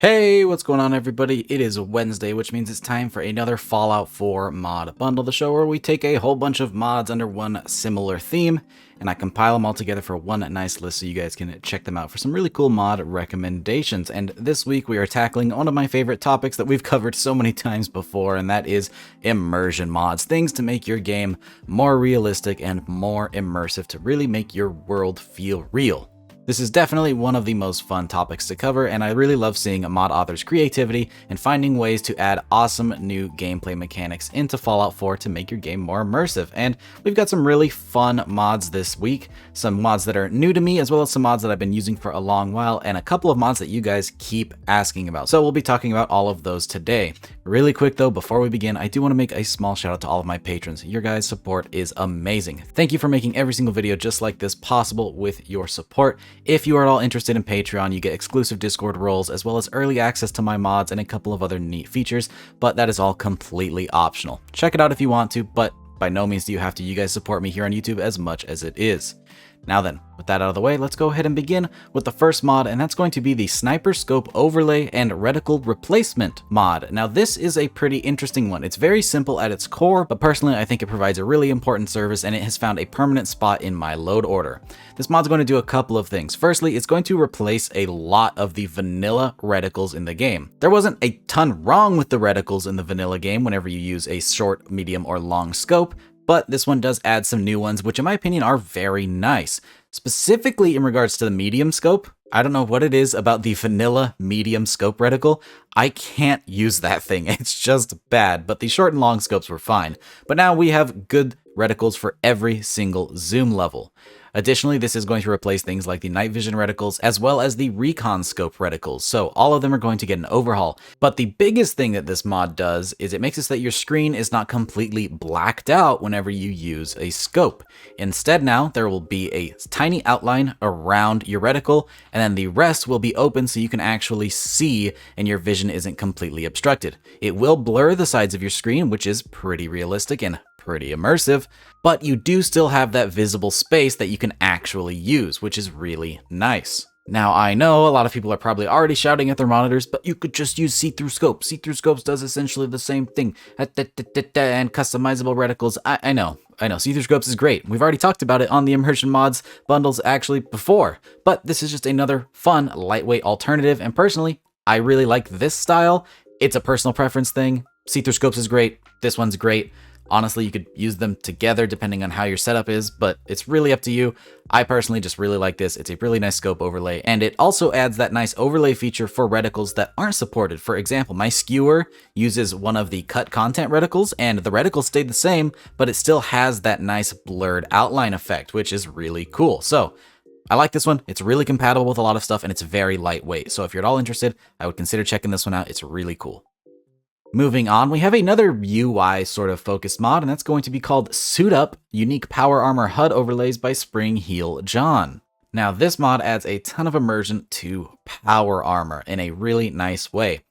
Hey, what's going on everybody? It is Wednesday, which means it's time for another Fallout 4 mod bundle, the show where we take a whole bunch of mods under one similar theme, and I compile them all together for one nice list so you guys can check them out for some really cool mod recommendations. And this week we are tackling one of my favorite topics that we've covered so many times before, and that is immersion mods. Things to make your game more realistic and more immersive to really make your world feel real. This is definitely one of the most fun topics to cover, and I really love seeing mod authors' creativity and finding ways to add awesome new gameplay mechanics into Fallout 4 to make your game more immersive. And we've got some really fun mods this week, some mods that are new to me, as well as some mods that I've been using for a long while, and a couple of mods that you guys keep asking about. So we'll be talking about all of those today. Really quick though, before we begin, I do want to make a small shout out to all of my patrons. Your guys' support is amazing. Thank you for making every single video just like this possible with your support. If you are at all interested in Patreon, you get exclusive Discord roles, as well as early access to my mods and a couple of other neat features, but that is all completely optional. Check it out if you want to, but by no means do you have to. You guys support me here on YouTube as much as it is. Now then, with that out of the way, let's go ahead and begin with the first mod, and that's going to be the Sniper Scope Overlay and Reticle Replacement mod. Now this is a pretty interesting one. It's very simple at its core, but personally I think it provides a really important service, and it has found a permanent spot in my load order. This mod's going to do a couple of things. Firstly, it's going to replace a lot of the vanilla reticles in the game. There wasn't a ton wrong with the reticles in the vanilla game whenever you use a short, medium, or long scope, but this one does add some new ones, which in my opinion are very nice. Specifically in regards to the medium scope, I don't know what it is about the vanilla medium scope reticle. I can't use that thing. It's just bad, but the short and long scopes were fine. But now we have good reticles for every single zoom level. Additionally, this is going to replace things like the night vision reticles as well as the recon scope reticles, so all of them are going to get an overhaul. But the biggest thing that this mod does is it makes it so that your screen is not completely blacked out whenever you use a scope. Instead now, there will be a tiny outline around your reticle, and then the rest will be open so you can actually see and your vision isn't completely obstructed. It will blur the sides of your screen, which is pretty realistic and pretty immersive, but you do still have that visible space that you can actually use, which is really nice. Now, I know a lot of people are probably already shouting at their monitors, but you could just use see-through scopes. See-through scopes does essentially the same thing, and customizable reticles. I know, see-through scopes is great. We've already talked about it on the Immersion mods bundles actually before, but this is just another fun, lightweight alternative, and personally, I really like this style. It's a personal preference thing. See-through scopes is great. This one's great. Honestly, you could use them together depending on how your setup is, but it's really up to you. I personally just really like this. It's a really nice scope overlay, and it also adds that nice overlay feature for reticles that aren't supported. For example, my skewer uses one of the cut content reticles, and the reticle stayed the same, but it still has that nice blurred outline effect, which is really cool. So I like this one. It's really compatible with a lot of stuff, and it's very lightweight. So if you're at all interested, I would consider checking this one out. It's really cool. Moving on, we have another UI sort of focused mod, and that's going to be called Suit Up Unique Power Armor HUD Overlays by SpringHeelJon. Now, this mod adds a ton of immersion to power armor in a really nice way.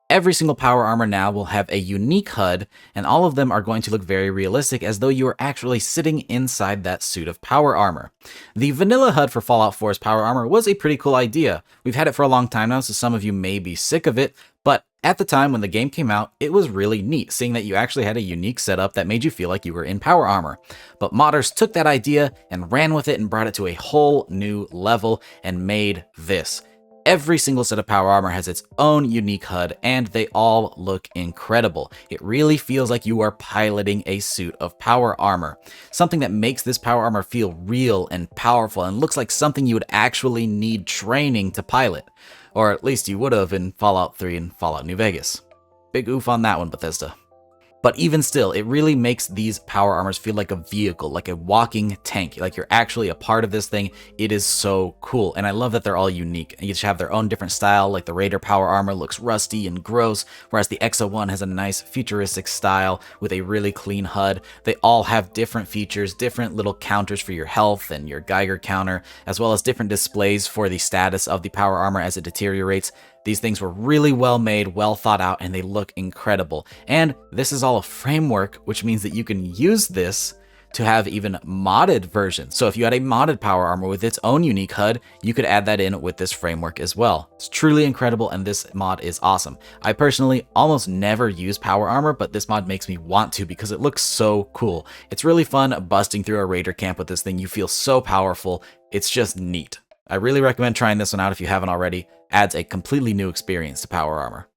Every single power armor now will have a unique HUD, and all of them are going to look very realistic as though you are actually sitting inside that suit of power armor. The vanilla HUD for Fallout 4's power armor was a pretty cool idea. We've had it for a long time now, so some of you may be sick of it, but at the time when the game came out, it was really neat, seeing that you actually had a unique setup that made you feel like you were in power armor. But modders took that idea and ran with it and brought it to a whole new level and made this. Every single set of power armor has its own unique HUD, and they all look incredible. It really feels like you are piloting a suit of power armor. Something that makes this power armor feel real and powerful and looks like something you would actually need training to pilot. Or at least you would have in Fallout 3 and Fallout New Vegas. Big oof on that one, Bethesda. But even still, it really makes these power armors feel like a vehicle, like a walking tank, like you're actually a part of this thing. It is so cool, and I love that they're all unique. Each have their own different style, like the Raider power armor looks rusty and gross, whereas the Exo one has a nice futuristic style with a really clean HUD. They all have different features, different little counters for your health and your Geiger counter, as well as different displays for the status of the power armor as it deteriorates. These things were really well made, well thought out, and they look incredible. And this is all a framework, which means that you can use this to have even modded versions. So if you had a modded power armor with its own unique HUD, you could add that in with this framework as well. It's truly incredible, and this mod is awesome. I personally almost never use power armor, but this mod makes me want to because it looks so cool. It's really fun busting through a raider camp with this thing. You feel so powerful. It's just neat. I really recommend trying this one out if you haven't already. Adds a completely new experience to power armor.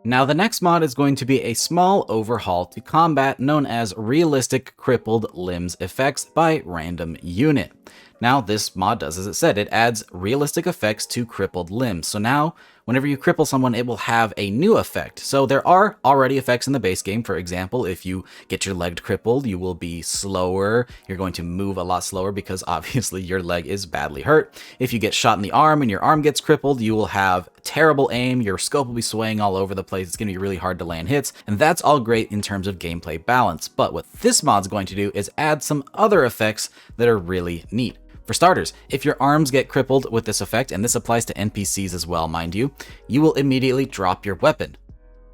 Now the next mod is going to be a small overhaul to combat known as Realistic Crippled Limbs Effects by RandomUnit. Now this mod does as it said, it adds realistic effects to crippled limbs. So now whenever you cripple someone, it will have a new effect. So there are already effects in the base game. For example, if you get your leg crippled, you will be slower. You're going to move a lot slower because obviously your leg is badly hurt. If you get shot in the arm and your arm gets crippled, you will have terrible aim. Your scope will be swaying all over the place. It's going to be really hard to land hits. And that's all great in terms of gameplay balance. But what this mod's going to do is add some other effects that are really neat. For starters, if your arms get crippled with this effect, and this applies to NPCs as well, mind you, you will immediately drop your weapon.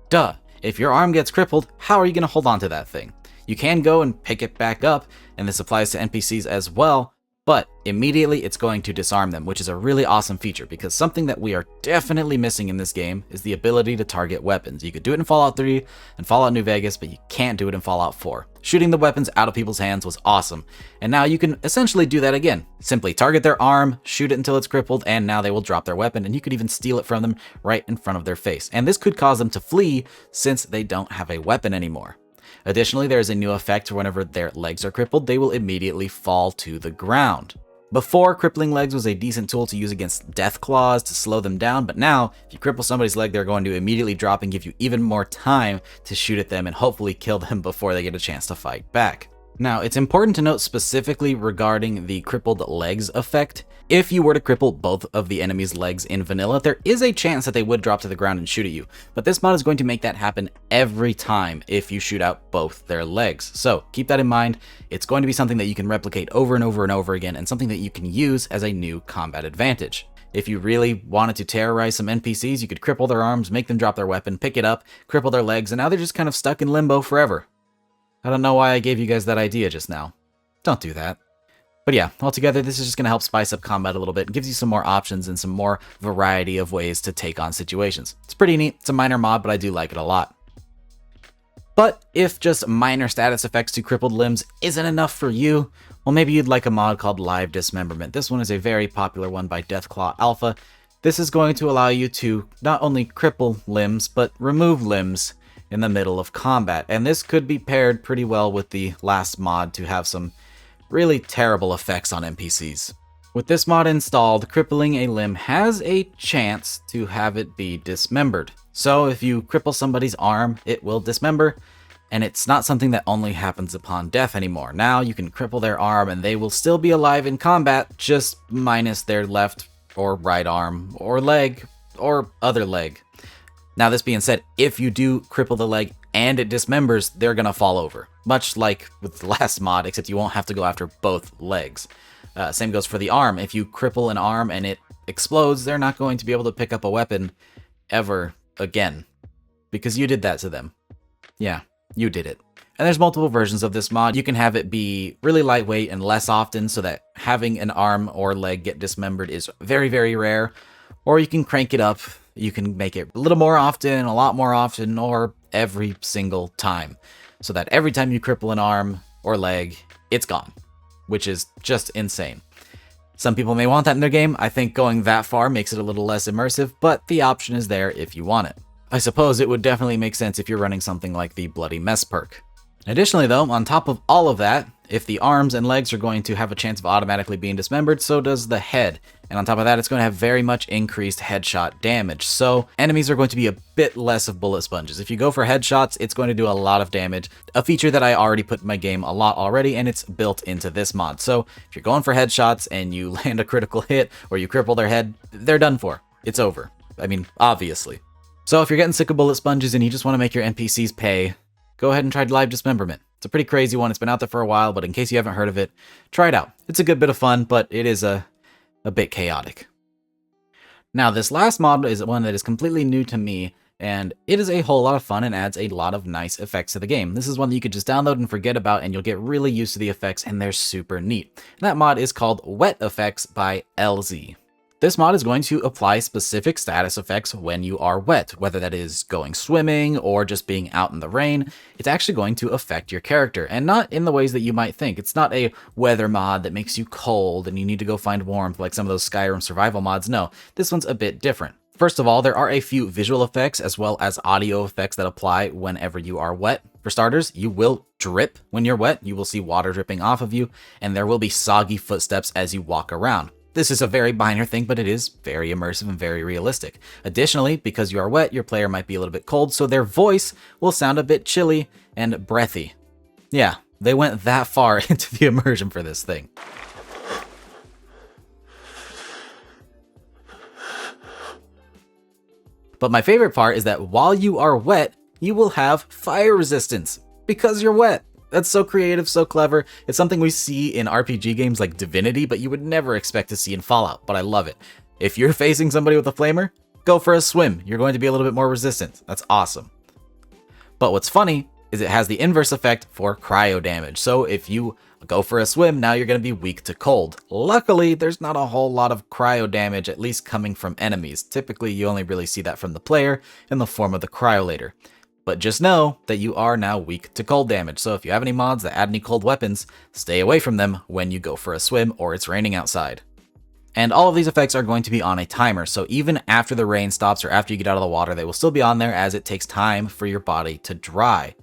Duh. If your arm gets crippled, how are you going to hold on to that thing? You can go and pick it back up, and this applies to NPCs as well, but immediately it's going to disarm them, which is a really awesome feature because something that we are definitely missing in this game is the ability to target weapons. You could do it in Fallout 3 and Fallout New Vegas, but you can't do it in Fallout 4. Shooting the weapons out of people's hands was awesome, and now you can essentially do that again. Simply target their arm, shoot it until it's crippled, and now they will drop their weapon, and you could even steal it from them right in front of their face. And this could cause them to flee since they don't have a weapon anymore. Additionally, there is a new effect whenever their legs are crippled, they will immediately fall to the ground. Before, crippling legs was a decent tool to use against death claws to slow them down, but now, if you cripple somebody's leg, they're going to immediately drop and give you even more time to shoot at them and hopefully kill them before they get a chance to fight back. Now, it's important to note specifically regarding the crippled legs effect. If you were to cripple both of the enemy's legs in vanilla, there is a chance that they would drop to the ground and shoot at you, but this mod is going to make that happen every time if you shoot out both their legs. So keep that in mind. It's going to be something that you can replicate over and over and over again, and something that you can use as a new combat advantage. If you really wanted to terrorize some NPCs, you could cripple their arms, make them drop their weapon, pick it up, cripple their legs, and now they're just kind of stuck in limbo forever. I don't know why I gave you guys that idea just now. Don't do that. But yeah, altogether, this is just going to help spice up combat a little bit and gives you some more options and some more variety of ways to take on situations. It's pretty neat. It's a minor mod, but I do like it a lot. But if just minor status effects to crippled limbs isn't enough for you, well, maybe you'd like a mod called Live Dismemberment. This one is a very popular one by DeathclawAlpha. This is going to allow you to not only cripple limbs, but remove limbs in the middle of combat. And this could be paired pretty well with the last mod to have some really terrible effects on NPCs. With this mod installed, crippling a limb has a chance to have it be dismembered. So if you cripple somebody's arm, it will dismember, and it's not something that only happens upon death anymore. Now you can cripple their arm and they will still be alive in combat, just minus their left or right arm or leg or other leg. Now, this being said, if you do cripple the leg and it dismembers, they're going to fall over. Much like with the last mod, except you won't have to go after both legs. Same goes for the arm. If you cripple an arm and it explodes, they're not going to be able to pick up a weapon ever again. Because you did that to them. Yeah, you did it. And there's multiple versions of this mod. You can have it be really lightweight and less often so that having an arm or leg get dismembered is very, very rare. Or you can crank it up. You can make it a little more often, a lot more often, or every single time. So that every time you cripple an arm or leg, it's gone. Which is just insane. Some people may want that in their game. I think going that far makes it a little less immersive, but the option is there if you want it. I suppose it would definitely make sense if you're running something like the Bloody Mess perk. Additionally though, on top of all of that, if the arms and legs are going to have a chance of automatically being dismembered, so does the head. And on top of that, it's going to have very much increased headshot damage. So enemies are going to be a bit less of bullet sponges. If you go for headshots, it's going to do a lot of damage. A feature that I already put in my game a lot already, and it's built into this mod. So if you're going for headshots and you land a critical hit or you cripple their head, they're done for. It's over. I mean, obviously. So if you're getting sick of bullet sponges and you just want to make your NPCs pay, go ahead and try Live Dismemberment. It's a pretty crazy one. It's been out there for a while, but in case you haven't heard of it, try it out. It's a good bit of fun, but it is a bit chaotic. Now, this last mod is one that is completely new to me, And it is a whole lot of fun and adds a lot of nice effects to the game. This is one that you could just download and forget about, and you'll get really used to the effects, and they're super neat. And that mod is called Wet Effects by Elzee. This mod is going to apply specific status effects when you are wet, whether that is going swimming or just being out in the rain. It's actually going to affect your character, and not in the ways that you might think. It's not a weather mod that makes you cold and you need to go find warmth like some of those Skyrim survival mods. No, this one's a bit different. First of all, there are a few visual effects as well as audio effects that apply whenever you are wet. For starters, you will drip when you're wet. You will see water dripping off of you, and there will be soggy footsteps as you walk around. This is a very minor thing, but it is very immersive and very realistic. Additionally, because you are wet, your player might be a little bit cold, so their voice will sound a bit chilly and breathy. Yeah, they went that far into the immersion for this thing. But my favorite part is that while you are wet, you will have fire resistance because you're wet. That's so creative, so clever. It's something we see in RPG games like Divinity, but you would never expect to see in Fallout, but I love it. If you're facing somebody with a flamer, go for a swim. You're going to be a little bit more resistant. That's awesome. But what's funny is it has the inverse effect for cryo damage. So if you go for a swim, now you're going to be weak to cold. Luckily, there's not a whole lot of cryo damage, at least coming from enemies. Typically, you only really see that from the player in the form of the cryolator. But just know that you are now weak to cold damage. So if you have any mods that add any cold weapons, stay away from them when you go for a swim or it's raining outside. And all of these effects are going to be on a timer, so even after the rain stops or after you get out of the water, they will still be on there as it takes time for your body to dry.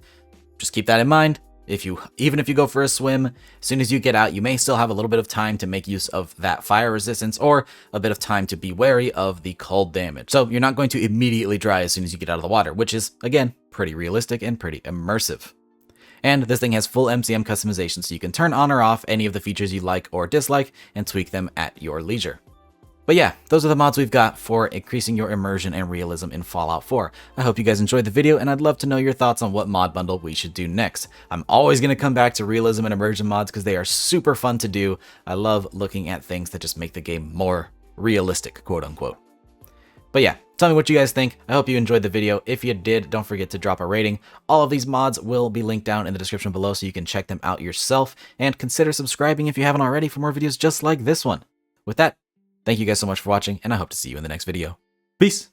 Just keep that in mind. Even if you go for a swim, as soon as you get out, you may still have a little bit of time to make use of that fire resistance or a bit of time to be wary of the cold damage. So you're not going to immediately dry as soon as you get out of the water, which is, again, pretty realistic and pretty immersive. And this thing has full MCM customization, so you can turn on or off any of the features you like or dislike and tweak them at your leisure. But yeah, those are the mods we've got for increasing your immersion and realism in Fallout 4. I hope you guys enjoyed the video, and I'd love to know your thoughts on what mod bundle we should do next. I'm always going to come back to realism and immersion mods because they are super fun to do. I love looking at things that just make the game more realistic, quote unquote. But yeah, tell me what you guys think. I hope you enjoyed the video. If you did, don't forget to drop a rating. All of these mods will be linked down in the description below so you can check them out yourself, and consider subscribing if you haven't already for more videos just like this one. With that, thank you guys so much for watching, and I hope to see you in the next video. Peace!